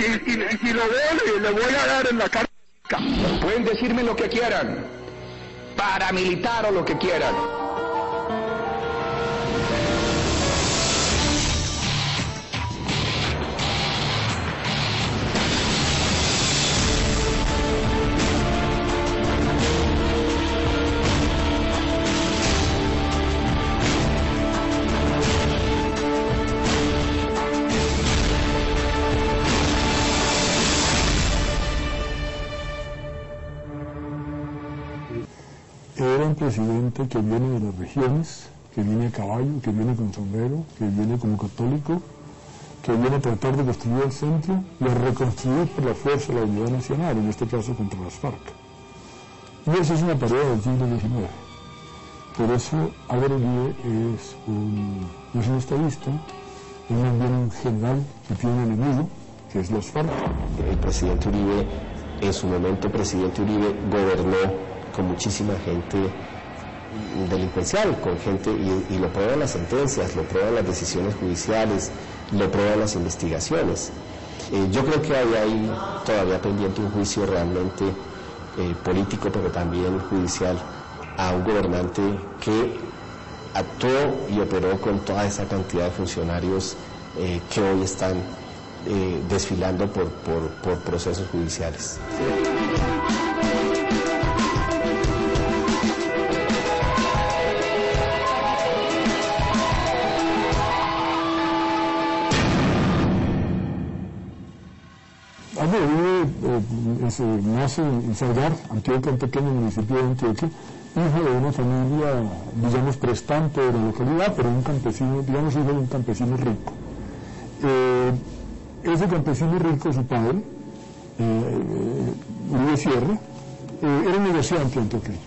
y si lo veo, le voy a dar en la cara. Pueden decirme lo que quieran, paramilitar o lo que quieran. Era un presidente que viene de las regiones, que viene a caballo, que viene con sombrero, que viene como católico, que viene a tratar de construir el centro y a reconstruir por la fuerza la unidad nacional, en este caso contra las FARC. Y eso es una tarea del siglo XIX. Por eso Álvaro Uribe no es un estadista, es más bien un general que tiene un enemigo, que es las FARC. El presidente Uribe, en su momento presidente Uribe, gobernó con muchísima gente delincuencial, con gente, y lo prueban las sentencias, lo prueban las decisiones judiciales, lo prueban las investigaciones. Yo creo que hay todavía pendiente un juicio realmente político, pero también judicial, a un gobernante que actuó y operó con toda esa cantidad de funcionarios que hoy están desfilando por procesos judiciales. Álvaro Uribe nace en Salgar, Antioquia, un pequeño municipio de Antioquia, hijo de una familia, digamos, prestante de la localidad, pero un campesino, digamos, hijo de un campesino rico. Ese campesino rico, su padre, Uribe Sierra, era un negociante antioqueño.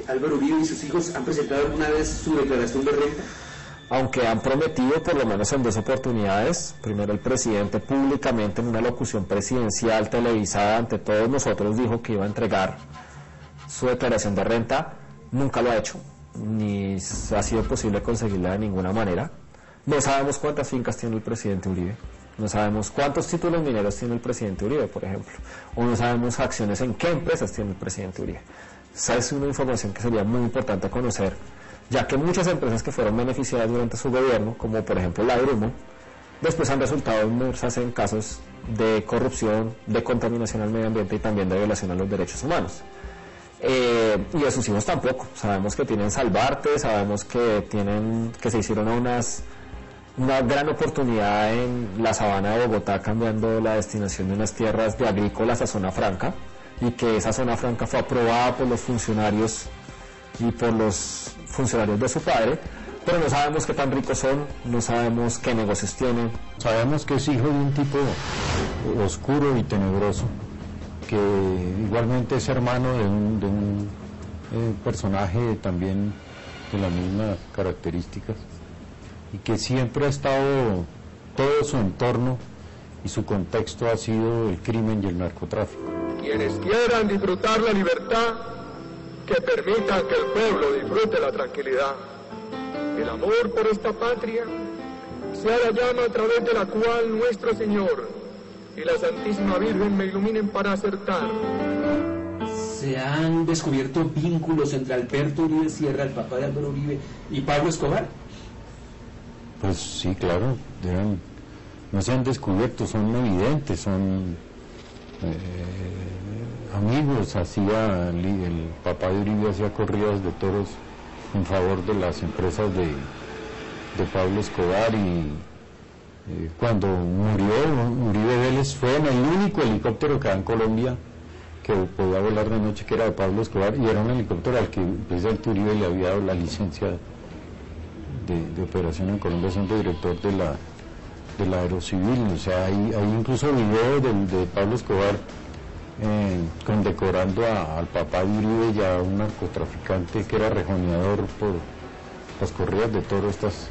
¿Álvaro Uribe y sus hijos han presentado alguna vez su declaración de renta? Aunque han prometido, por lo menos en 2 oportunidades, primero el presidente públicamente en una locución presidencial televisada ante todos nosotros dijo que iba a entregar su declaración de renta, nunca lo ha hecho, ni ha sido posible conseguirla de ninguna manera. No sabemos cuántas fincas tiene el presidente Uribe, no sabemos cuántos títulos mineros tiene el presidente Uribe, por ejemplo, o no sabemos acciones en qué empresas tiene el presidente Uribe. Esa es una información que sería muy importante conocer, ya que muchas empresas que fueron beneficiadas durante su gobierno, como por ejemplo la Grumo, después han resultado inmersas en casos de corrupción, de contaminación al medio ambiente y también de violación a los derechos humanos. Y a sus hijos tampoco. Sabemos que tienen Salvarte, sabemos que se hicieron una gran oportunidad en la sabana de Bogotá, cambiando la destinación de unas tierras de agrícolas a zona franca, y que esa zona franca fue aprobada por los funcionarios y por los funcionarios de su padre, pero no sabemos qué tan ricos son, no sabemos qué negocios tienen. Sabemos que es hijo de un tipo oscuro y tenebroso, que igualmente es hermano de un personaje también de las mismas características, y que siempre ha estado, todo su entorno y su contexto ha sido el crimen y el narcotráfico. Quienes quieran disfrutar la libertad, que permitan que el pueblo disfrute la tranquilidad. El amor por esta patria sea la llama a través de la cual nuestro Señor y la Santísima Virgen me iluminen para acertar. ¿Se han descubierto vínculos entre Alberto Uribe Sierra, el papá de Álvaro Uribe, y Pablo Escobar? Pues sí, claro, no se han descubierto, son evidentes, son amigos. El papá de Uribe hacía corridas de toros en favor de las empresas de Pablo Escobar, y cuando murió Uribe Vélez fue en el único helicóptero que había en Colombia que podía volar de noche, que era de Pablo Escobar, y era un helicóptero al que precisamente Uribe le había dado la licencia de operación en Colombia, siendo director de la Aerocivil. O sea, hay incluso videos de Pablo Escobar condecorando al papá de Uribe y a un narcotraficante que era rejoneador por las corridas de toros estas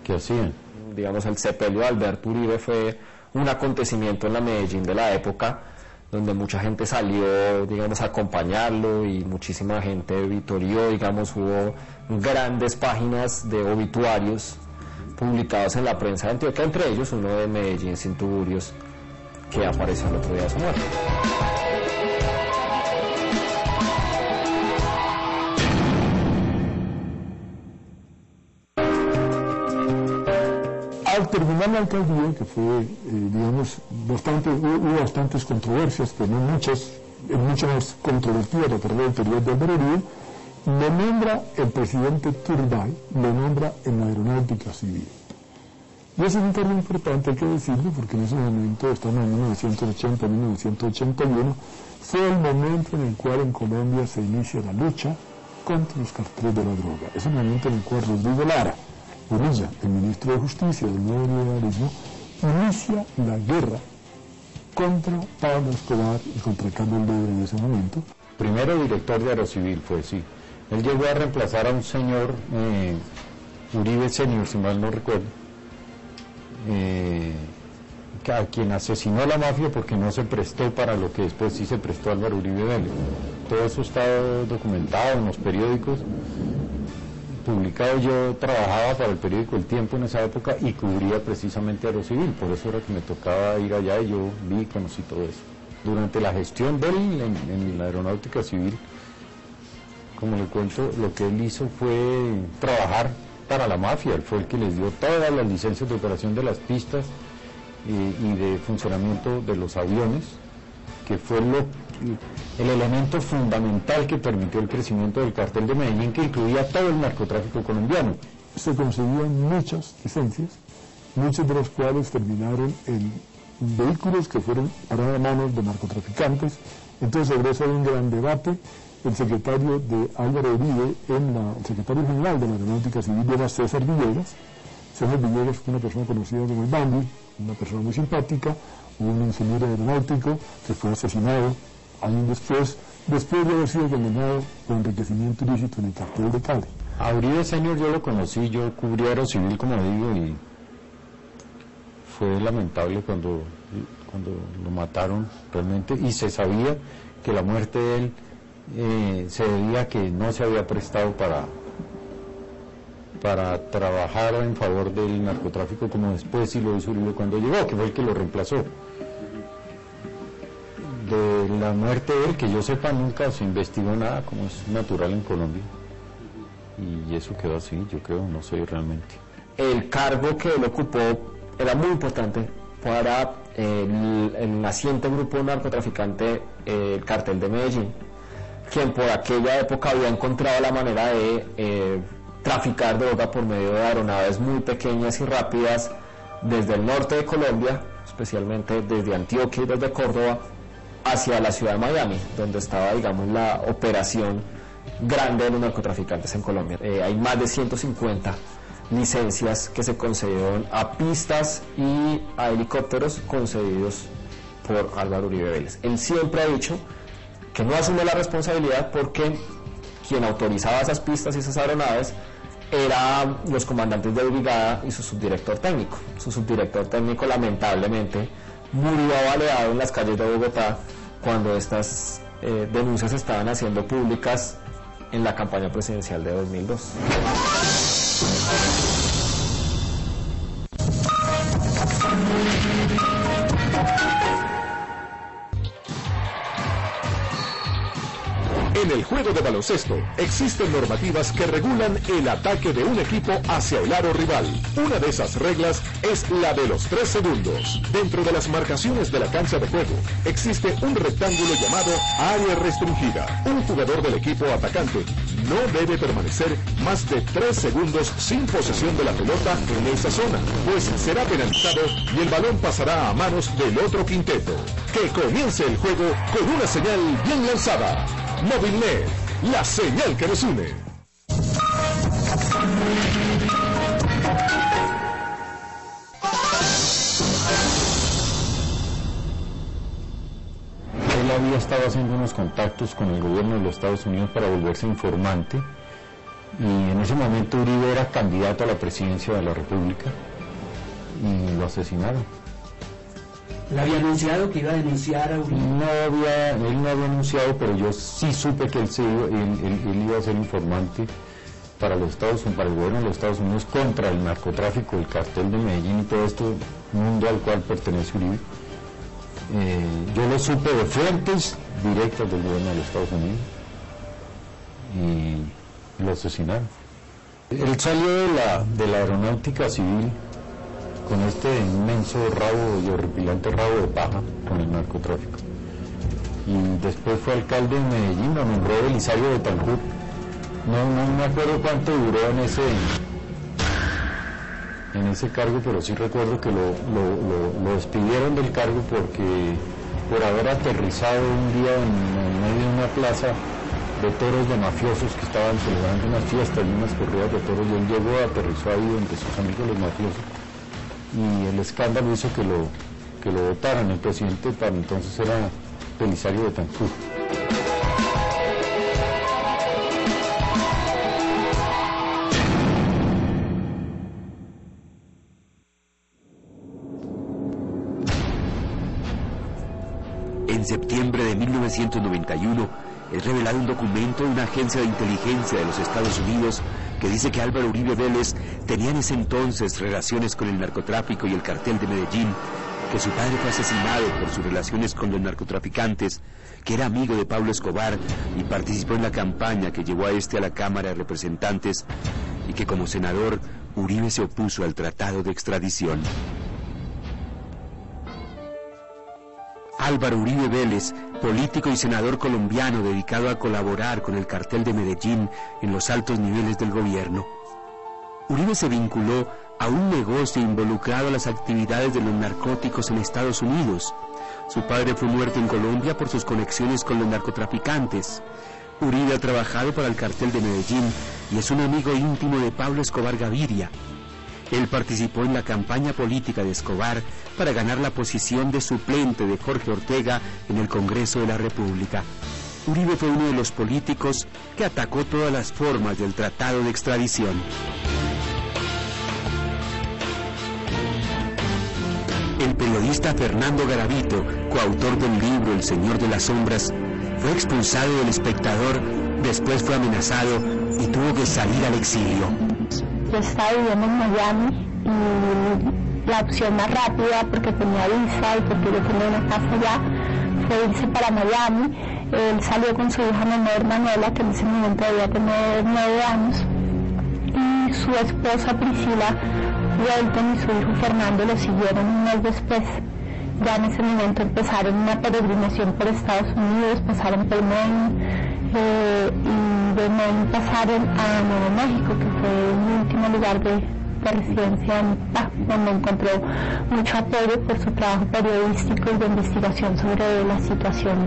que hacían. Digamos, el sepelio de Alberto Uribe fue un acontecimiento en la Medellín de la época, donde mucha gente salió, digamos, a acompañarlo, y muchísima gente vitorió, digamos, hubo grandes páginas de obituarios publicados en la prensa de Antioquia, entre ellos uno de Medellín sin tuburios, que apareció el otro día de su muerte. Al terminar la alcaldía, que fue, digamos, hubo bastantes controversias, pero no muchas, mucho más controvertida la carrera anterior de Álvaro Uribe, lo nombra el presidente Turbay, lo nombra en la aeronáutica civil. Y ese es un cargo importante, hay que decirlo, porque en ese momento, estamos en 1980-1981, fue el momento en el cual en Colombia se inicia la lucha contra los carteles de la droga. Es el momento en el cual Rodrigo Lara, Bonilla, el ministro de Justicia del nuevo liberalismo, inicia la guerra contra Pablo Escobar y contra Carlos Lebre en ese momento. Primero director de Aerocivil fue, sí. Él llegó a reemplazar a un señor, Uribe Senior, si mal no recuerdo, a quien asesinó la mafia porque no se prestó para lo que después sí se prestó Álvaro Uribe Vélez. Todo eso está documentado en los periódicos, publicado. Yo trabajaba para el periódico El Tiempo en esa época y cubría precisamente Aerocivil, por eso era que me tocaba ir allá y yo vi y conocí todo eso. Durante la gestión de él en la aeronáutica civil, como le cuento, lo que él hizo fue trabajar para la mafia. Él fue el que les dio todas las licencias de operación de las pistas y de funcionamiento de los aviones, que fue el elemento fundamental que permitió el crecimiento del cartel de Medellín, que incluía todo el narcotráfico colombiano. Se consiguieron muchas licencias, muchas de las cuales terminaron en vehículos que fueron parados a manos de narcotraficantes. Entonces sobre eso hay un gran debate. El secretario de Álvaro Uribe, el secretario general de la Aeronáutica Civil, era César Villegas. César Villegas fue una persona conocida como el Bambi, una persona muy simpática, un ingeniero aeronáutico que fue asesinado años después de haber sido condenado por enriquecimiento ilícito en el cartel de Cali. A Uribe Senior yo lo conocí, yo cubrí Aerocivil, como digo, y fue lamentable cuando lo mataron realmente, y se sabía que la muerte de él se debía a que no se había prestado para trabajar en favor del narcotráfico, como después sí lo hizo Uribe cuando llegó, que fue el que lo reemplazó. De la muerte de él, que yo sepa, nunca se investigó nada, como es natural en Colombia, y eso quedó así, yo creo, no sé realmente. El cargo que él ocupó era muy importante para el naciente grupo narcotraficante, el Cartel de Medellín, quien por aquella época había encontrado la manera de traficar droga por medio de aeronaves muy pequeñas y rápidas desde el norte de Colombia, especialmente desde Antioquia y desde Córdoba, hacia la ciudad de Miami, donde estaba, digamos, la operación grande de los narcotraficantes en Colombia. Hay más de 150 licencias que se concedieron a pistas y a helicópteros concedidos por Álvaro Uribe Vélez. Él siempre ha dicho que no asume la responsabilidad porque quien autorizaba esas pistas y esas aeronaves eran los comandantes de brigada y su subdirector técnico. Su subdirector técnico lamentablemente murió baleado en las calles de Bogotá cuando estas denuncias estaban haciendo públicas en la campaña presidencial de 2002. En el juego de baloncesto existen normativas que regulan el ataque de un equipo hacia el aro rival. Una de esas reglas es la de los 3 segundos. Dentro de las marcaciones de la cancha de juego existe un rectángulo llamado área restringida. Un jugador del equipo atacante no debe permanecer más de 3 segundos sin posesión de la pelota en esa zona, pues será penalizado y el balón pasará a manos del otro quinteto. Que comience el juego con una señal bien lanzada. Movilnet, la señal que nos une. Él había estado haciendo unos contactos con el gobierno de los Estados Unidos para volverse informante, y en ese momento Uribe era candidato a la presidencia de la República y lo asesinaron. ¿Le había anunciado que iba a denunciar a Uribe? Él no había anunciado, pero yo sí supe que él iba a ser informante para los Estados Unidos, para el gobierno de los Estados Unidos contra el narcotráfico, el cartel de Medellín y todo esto, mundo al cual pertenece Uribe. Yo lo supe de fuentes directas del gobierno de los Estados Unidos y lo asesinaron. Él salió de la aeronáutica civil con este inmenso rabo y horripilante rabo de paja con el narcotráfico. Y después fue alcalde de Medellín, lo nombró Belisario Betancourt. No me acuerdo cuánto duró en ese cargo, pero sí recuerdo que lo despidieron del cargo porque por haber aterrizado un día en medio de una plaza de toros de mafiosos que estaban celebrando unas fiestas y unas corridas de toros, y él llegó, aterrizó ahí donde sus amigos los mafiosos, y el escándalo hizo que lo votaran. El presidente para entonces era Belisario Betancourt. En septiembre de 1991 es revelado un documento de una agencia de inteligencia de los Estados Unidos que dice que Álvaro Uribe Vélez tenía en ese entonces relaciones con el narcotráfico y el cartel de Medellín, que su padre fue asesinado por sus relaciones con los narcotraficantes, que era amigo de Pablo Escobar y participó en la campaña que llevó a este a la Cámara de Representantes, y que como senador Uribe se opuso al tratado de extradición. Álvaro Uribe Vélez, político y senador colombiano dedicado a colaborar con el cartel de Medellín en los altos niveles del gobierno. Uribe se vinculó a un negocio involucrado a las actividades de los narcóticos en Estados Unidos. Su padre fue muerto en Colombia por sus conexiones con los narcotraficantes. Uribe ha trabajado para el cartel de Medellín y es un amigo íntimo de Pablo Escobar Gaviria. Él participó en la campaña política de Escobar para ganar la posición de suplente de Jorge Ortega en el Congreso de la República. Uribe fue uno de los políticos que atacó todas las formas del tratado de extradición. El periodista Fernando Garavito, coautor del libro El Señor de las Sombras, fue expulsado del Espectador, después fue amenazado y tuvo que salir al exilio. Yo estaba viviendo en Miami y la opción más rápida, porque tenía visa y porque yo tenía una casa allá, fue irse para Miami. Él salió con su hija menor Manuela, que en ese momento debía tener 9 años, y su esposa Priscila Welton y su hijo Fernando lo siguieron un mes después. Ya en ese momento empezaron una peregrinación por Estados Unidos, pasaron por Maine, y de Maine pasaron a Nuevo México, que fue el último lugar de residencia donde encontró mucho apoyo por su trabajo periodístico y de investigación sobre la situación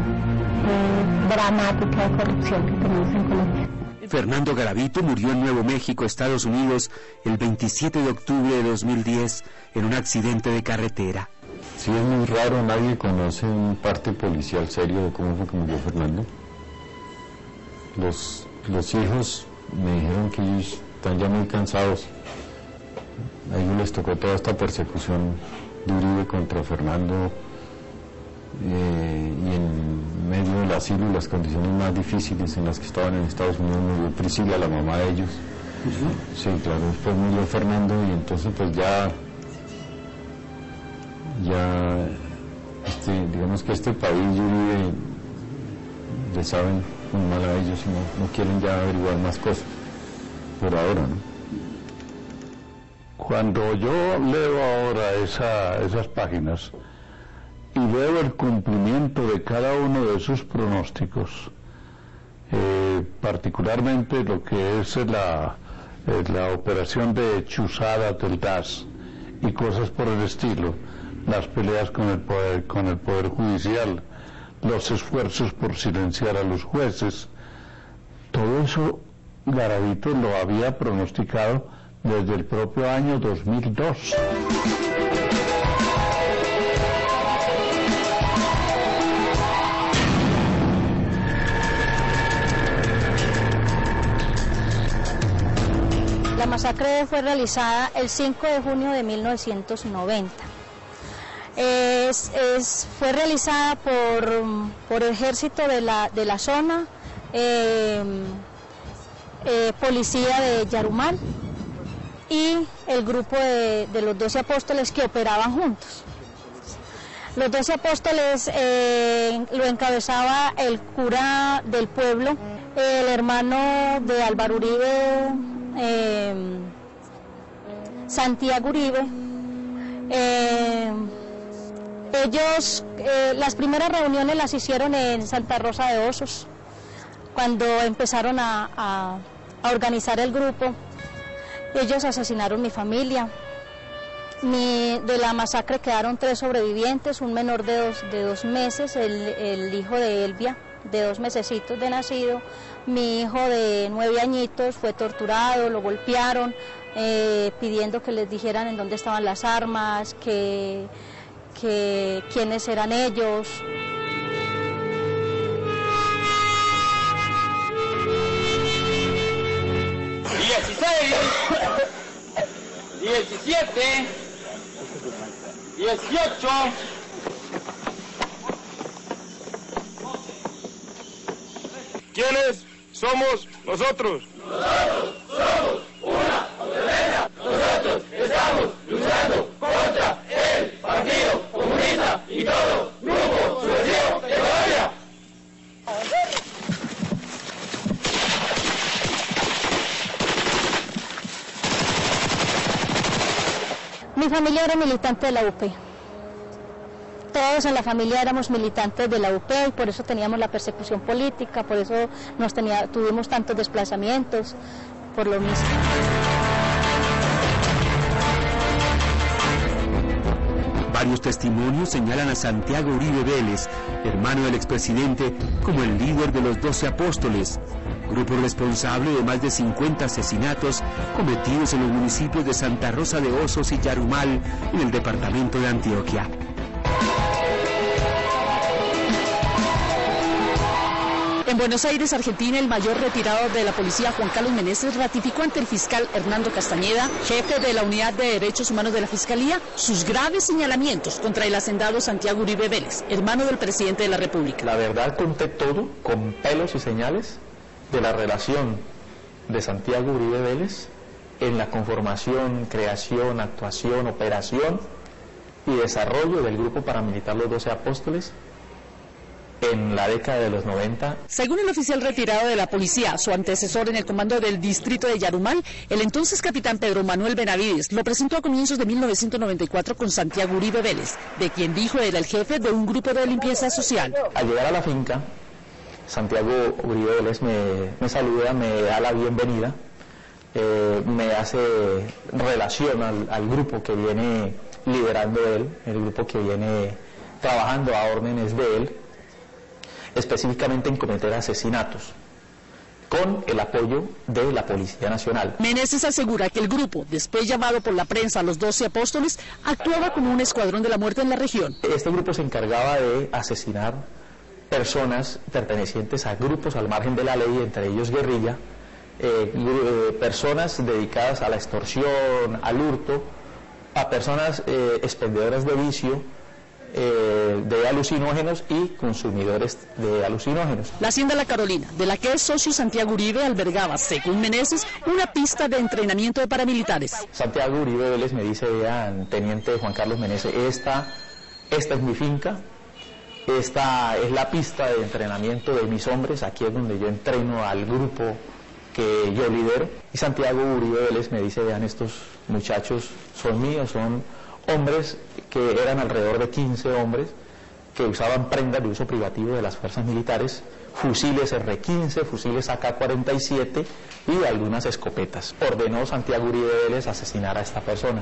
dramática de corrupción que tenemos en Colombia. Fernando Garavito murió en Nuevo México, Estados Unidos, el 27 de octubre de 2010 en un accidente de carretera. Sí, es muy raro, nadie conoce un parte policial serio de cómo fue que murió Fernando. Los hijos me dijeron que ellos están ya muy cansados. A ellos les tocó toda esta persecución de Uribe contra Fernando, y en medio del asilo y las condiciones más difíciles en las que estaban en Estados Unidos murió Priscila, la mamá de ellos. Sí, claro, después murió Fernando y entonces pues ya digamos que este país y Uribe le saben muy mal a ellos y no quieren ya averiguar más cosas por ahora, ¿no? Cuando yo leo ahora esas páginas y veo el cumplimiento de cada uno de sus pronósticos, particularmente lo que es la operación de Chuzada del DAS y cosas por el estilo, las peleas con el poder judicial, los esfuerzos por silenciar a los jueces, todo eso Garavito lo había pronosticado desde el propio año 2002. La masacre fue realizada el 5 de junio de 1990. Fue realizada por el ejército de la zona, policía de Yarumal y el grupo de los 12 apóstoles que operaban juntos. Los 12 apóstoles lo encabezaba el cura del pueblo, el hermano de Álvaro Uribe, Santiago Uribe. Ellos, las primeras reuniones las hicieron en Santa Rosa de Osos, cuando empezaron a organizar el grupo. Ellos asesinaron mi familia. De la masacre quedaron 3 sobrevivientes, un menor de 2 meses, el hijo de Elvia, de 2 mesecitos de nacido. Mi hijo de 9 añitos fue torturado, lo golpearon, pidiendo que les dijeran en dónde estaban las armas, que quiénes eran ellos. ¡16! 17, 18. ¿Quiénes somos nosotros? Nosotros somos una autonomía. Nosotros estamos luchando contra el Partido Comunista y todo grupo subversivo de Colombia. Mi familia era militante de la UP. Todos en la familia éramos militantes de la UP y por eso teníamos la persecución política, por eso tuvimos tantos desplazamientos, por lo mismo. Varios testimonios señalan a Santiago Uribe Vélez, hermano del expresidente, como el líder de los 12 apóstoles, grupo responsable de más de 50 asesinatos cometidos en los municipios de Santa Rosa de Osos y Yarumal, en el departamento de Antioquia. En Buenos Aires, Argentina, el mayor retirado de la policía, Juan Carlos Meneses, ratificó ante el fiscal Hernando Castañeda, jefe de la Unidad de Derechos Humanos de la Fiscalía, sus graves señalamientos contra el hacendado Santiago Uribe Vélez, hermano del presidente de la República. La verdad, conté todo, con pelos y señales, de la relación de Santiago Uribe Vélez en la conformación, creación, actuación, operación y desarrollo del grupo paramilitar Los 12 Apóstoles en la década de los 90. Según el oficial retirado de la policía, su antecesor en el comando del distrito de Yarumal, el entonces capitán Pedro Manuel Benavides, lo presentó a comienzos de 1994 con Santiago Uribe Vélez, de quien dijo era el jefe de un grupo de limpieza social. Al llegar a la finca, Santiago Uribe Vélez me saluda, me da la bienvenida, me hace relación al grupo que viene liderando él, el grupo que viene trabajando a órdenes de él, específicamente en cometer asesinatos, con el apoyo de la Policía Nacional. Meneses asegura que el grupo, después llamado por la prensa Los 12 Apóstoles, actuaba como un escuadrón de la muerte en la región. Este grupo se encargaba de asesinar personas pertenecientes a grupos al margen de la ley, entre ellos guerrilla, personas dedicadas a la extorsión, al hurto, a personas expendedoras de vicio, de alucinógenos y consumidores de alucinógenos. La Hacienda La Carolina, de la que es socio Santiago Uribe, albergaba, según Meneses, una pista de entrenamiento de paramilitares. Santiago Uribe Vélez me dice, vean, teniente Juan Carlos Meneses, esta es mi finca, esta es la pista de entrenamiento de mis hombres, aquí es donde yo entreno al grupo que yo lidero. Y Santiago Uribe Vélez me dice, vean, estos muchachos son míos, son hombres que eran alrededor de 15 hombres que usaban prendas de uso privativo de las fuerzas militares, fusiles R-15, fusiles AK-47 y algunas escopetas. Ordenó Santiago Uribe Vélez asesinar a esta persona.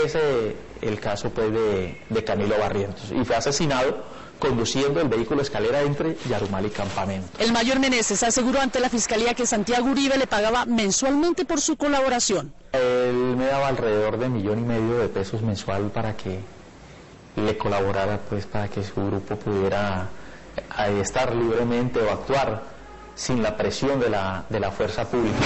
Ese el caso pues de Camilo Barrientos, y fue asesinado conduciendo el vehículo escalera entre Yarumal y Campamento. El mayor Meneses aseguró ante la Fiscalía que Santiago Uribe le pagaba mensualmente por su colaboración. Él me daba alrededor de $1,5 million de pesos mensual para que le colaborara, pues para que su grupo pudiera estar libremente o actuar sin la presión de la fuerza pública.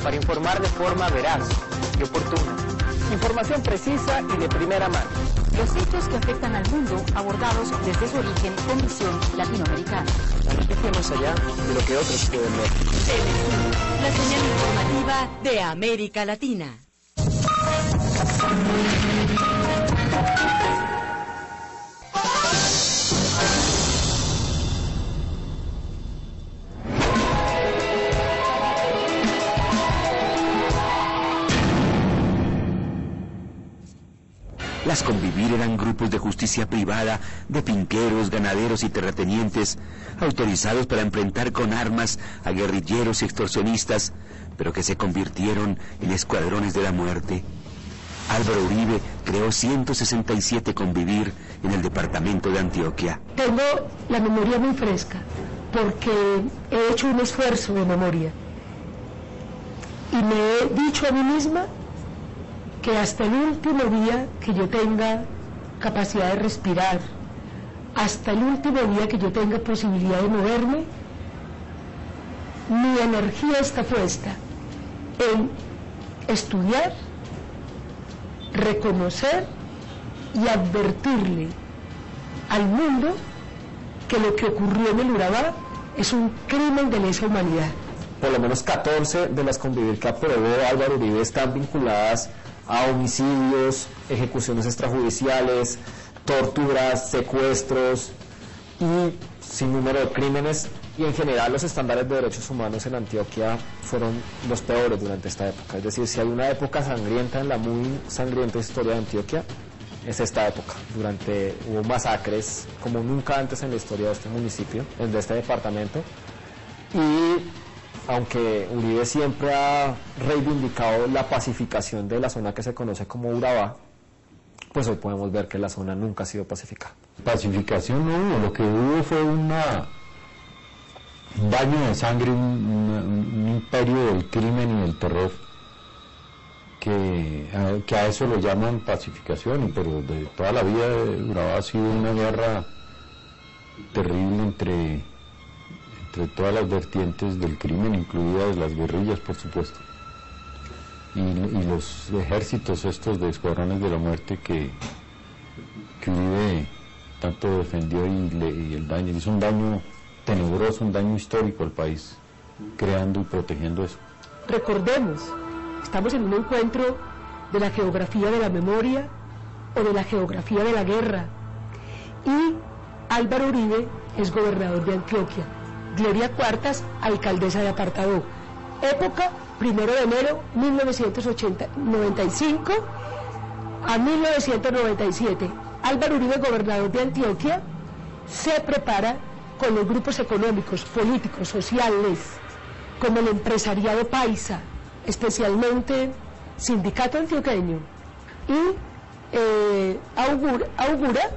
Para informar de forma veraz, y oportuna. Información precisa y de primera mano. Los hechos que afectan al mundo abordados desde su origen con visión latinoamericana. Más allá de lo que otros pueden ver. La señal informativa de América Latina. Las Convivir eran grupos de justicia privada, de finqueros, ganaderos y terratenientes, autorizados para enfrentar con armas a guerrilleros y extorsionistas, pero que se convirtieron en escuadrones de la muerte. Álvaro Uribe creó 167 Convivir en el departamento de Antioquia. Tengo la memoria muy fresca, porque he hecho un esfuerzo de memoria. Y me he dicho a mí misma que hasta el último día que yo tenga capacidad de respirar, hasta el último día que yo tenga posibilidad de moverme, mi energía está puesta en estudiar, reconocer y advertirle al mundo que lo que ocurrió en el Urabá es un crimen de lesa humanidad. Por lo menos 14 de las Convivir que aprobó Álvaro Uribe están vinculadas a homicidios, ejecuciones extrajudiciales, torturas, secuestros y sin número de crímenes. Y en general los estándares de derechos humanos en Antioquia fueron los peores durante esta época. Es decir, si hay una época sangrienta en la muy sangrienta historia de Antioquia, es esta época. Hubo masacres como nunca antes en la historia de este municipio, de este departamento. Y aunque Uribe siempre ha reivindicado la pacificación de la zona que se conoce como Urabá, pues hoy podemos ver que la zona nunca ha sido pacificada. Pacificación no hubo, lo que hubo fue un baño de sangre, un imperio del crimen y del terror, que a eso lo llaman pacificación, pero de toda la vida Urabá ha sido una guerra terrible entre todas las vertientes del crimen, incluidas las guerrillas, por supuesto, y los ejércitos estos de escuadrones de la muerte que Uribe tanto defendió y el daño, hizo un daño tenebroso, un daño histórico al país, creando y protegiendo eso. Recordemos, estamos en un encuentro de la geografía de la memoria o de la geografía de la guerra, y Álvaro Uribe es gobernador de Antioquia, Gloria Cuartas, alcaldesa de Apartadó. Época 1 de enero 1995 a 1997. Álvaro Uribe, gobernador de Antioquia, se prepara con los grupos económicos, políticos, sociales, como el empresariado paisa, especialmente sindicato antioqueño, y augura,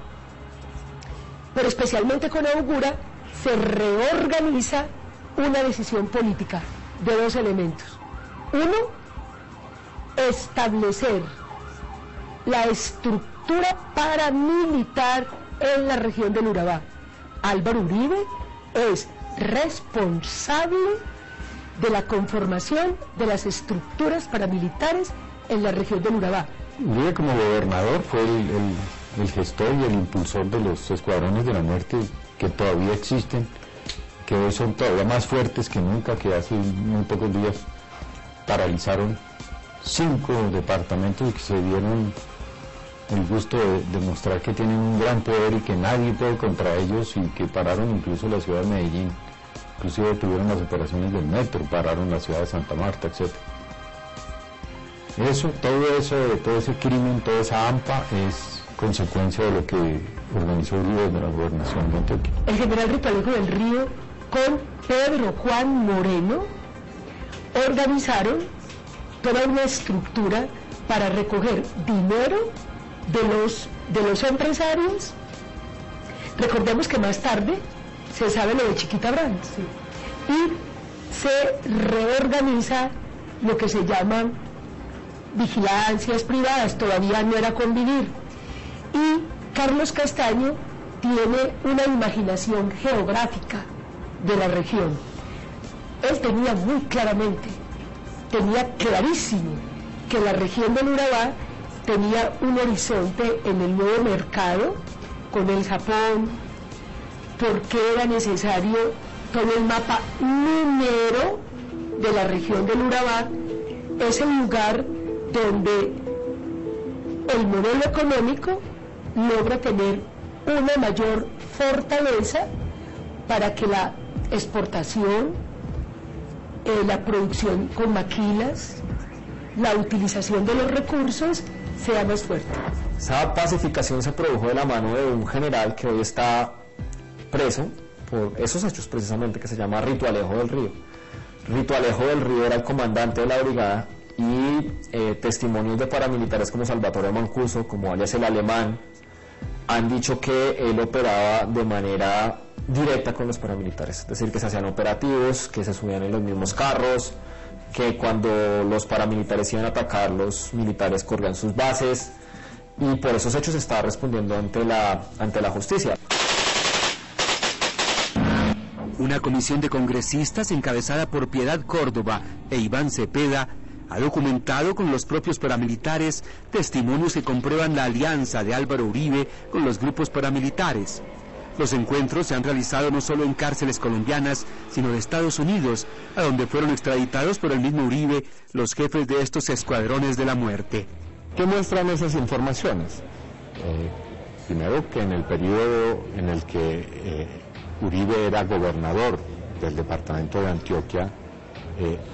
pero especialmente con Augura, se reorganiza una decisión política de dos elementos. Uno, establecer la estructura paramilitar en la región del Urabá. Álvaro Uribe es responsable de la conformación de las estructuras paramilitares en la región del Urabá. Uribe como gobernador fue el gestor y el impulsor de los escuadrones de la muerte que todavía existen, que hoy son todavía más fuertes que nunca, que hace muy pocos días paralizaron 5 departamentos y que se dieron el gusto de demostrar que tienen un gran poder y que nadie puede contra ellos, y que pararon incluso la ciudad de Medellín, inclusive detuvieron las operaciones del metro, pararon la ciudad de Santa Marta, etc. Todo ese crimen, toda esa AMPA es consecuencia de lo que organizó Uribe de la gobernación de Antioquia. El general Rito del Río con Pedro Juan Moreno organizaron toda una estructura para recoger dinero de los empresarios. Recordemos que más tarde se sabe lo de Chiquita Brands, ¿sí? Y se reorganiza lo que se llaman vigilancias privadas, todavía no era Convivir, y Carlos Castaño tiene una imaginación geográfica de la región. Él tenía muy claramente, tenía clarísimo que la región del Urabá tenía un horizonte en el nuevo mercado con el Japón, porque era necesario todo el mapa minero de la región del Urabá, es el lugar donde el modelo económico logra tener una mayor fortaleza para que la exportación, la producción con maquilas, la utilización de los recursos sea más fuerte. Esa pacificación se produjo de la mano de un general que hoy está preso por esos hechos precisamente, que se llama Rito Alejo del Río. Rito Alejo del Río era el comandante de la brigada y testimonios de paramilitares como Salvatore Mancuso, como alias el Alemán, han dicho que él operaba de manera directa con los paramilitares, es decir, que se hacían operativos, que se subían en los mismos carros, que cuando los paramilitares iban a atacar, los militares corrían sus bases, y por esos hechos está respondiendo ante la justicia. Una comisión de congresistas encabezada por Piedad Córdoba e Iván Cepeda ha documentado con los propios paramilitares testimonios que comprueban la alianza de Álvaro Uribe con los grupos paramilitares. Los encuentros se han realizado no solo en cárceles colombianas, sino de Estados Unidos, a donde fueron extraditados por el mismo Uribe los jefes de estos escuadrones de la muerte. ¿Qué muestran esas informaciones? Primero, que en el periodo en el que Uribe era gobernador del departamento de Antioquia,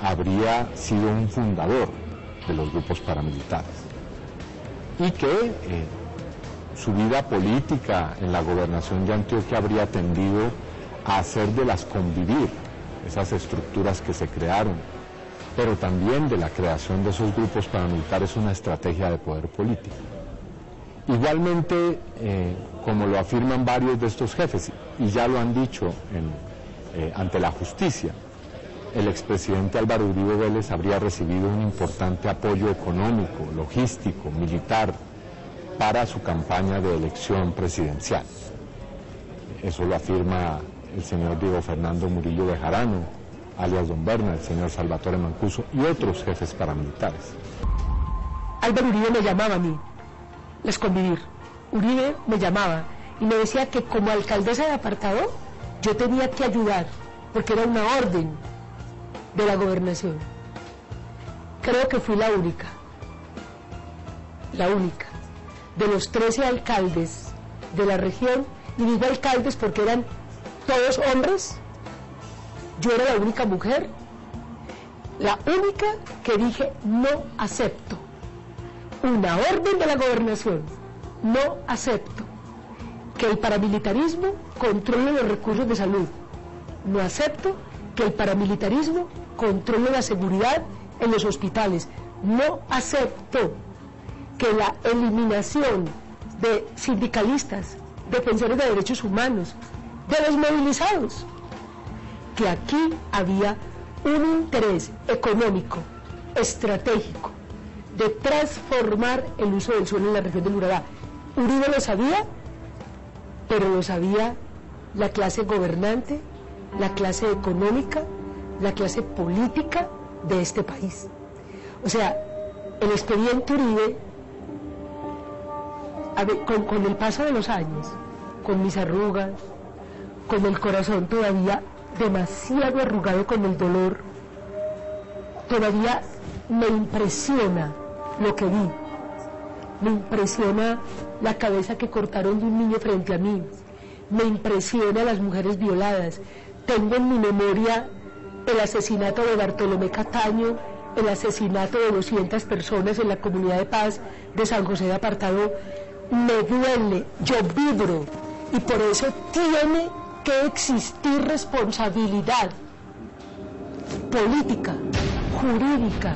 habría sido un fundador de los grupos paramilitares y que su vida política en la gobernación de Antioquia habría tendido a hacer de las convivir, esas estructuras que se crearon, pero también de la creación de esos grupos paramilitares una estrategia de poder político. Igualmente, como lo afirman varios de estos jefes, y ya lo han dicho ante la justicia, el expresidente Álvaro Uribe Vélez habría recibido un importante apoyo económico, logístico, militar, para su campaña de elección presidencial. Eso lo afirma el señor Diego Fernando Murillo Bejarano, alias Don Berna, el señor Salvatore Mancuso y otros jefes paramilitares. Álvaro Uribe me llamaba a mí, les convivir. Uribe me llamaba y me decía que como alcaldesa de apartado yo tenía que ayudar, porque era una orden de la gobernación. Creo que fui la única de los 13 alcaldes de la región, y digo alcaldes porque eran todos hombres, yo era la única mujer, la única que dije no acepto una orden de la gobernación, no acepto que el paramilitarismo controle los recursos de salud, no acepto que el paramilitarismo controle la seguridad en los hospitales, no acepto que la eliminación de sindicalistas, defensores de derechos humanos, de los movilizados, que aquí había un interés económico, estratégico, de transformar el uso del suelo en la región del Urabá. Uribe lo sabía, pero lo sabía la clase gobernante, la clase económica, la clase política de este país. O sea, el expediente Uribe, con el paso de los años, con mis arrugas, con el corazón todavía demasiado arrugado con el dolor, todavía me impresiona lo que vi, me impresiona la cabeza que cortaron de un niño frente a mí, me impresiona las mujeres violadas. Tengo en mi memoria el asesinato de Bartolomé Cataño, el asesinato de 200 personas en la comunidad de paz de San José de Apartado. Me duele, yo vibro, y por eso tiene que existir responsabilidad política, jurídica,